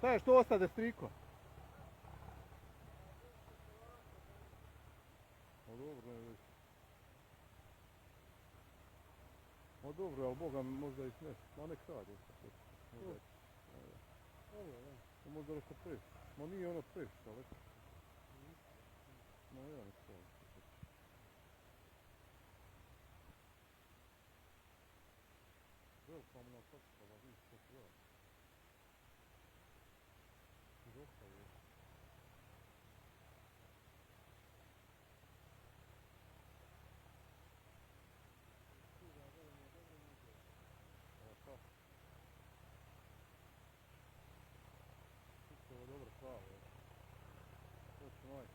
Šta je, što ostade striko? O dobro je već. O dobro, ali Boga mi možda i sneš. Ma nek radi. Ovo, ja. Možda nešto peš. Ma nije ono peš, ali... Ma ja nek radi. Velika mu na kakava, vidiš kako radi. Široka je. Ovo je dobro pravo. Točno ovaj.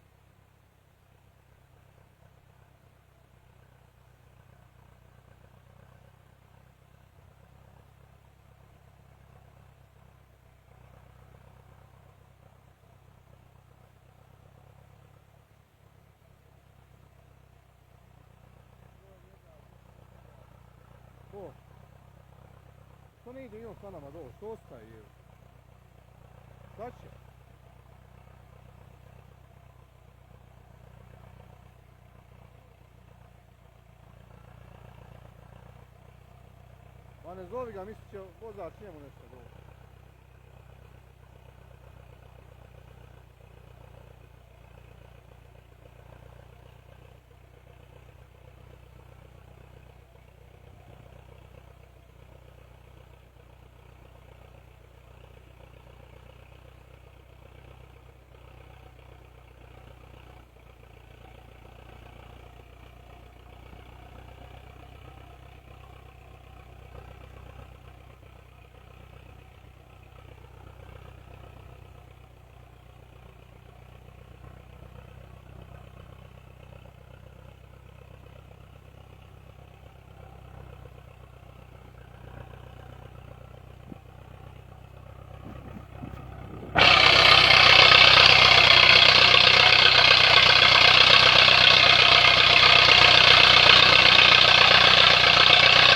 Ko? Što ne ide i on sa nama dole? Što ostaje je? Šta će? Ma ne zovi ga, mislit će vozač njemu nešto dole.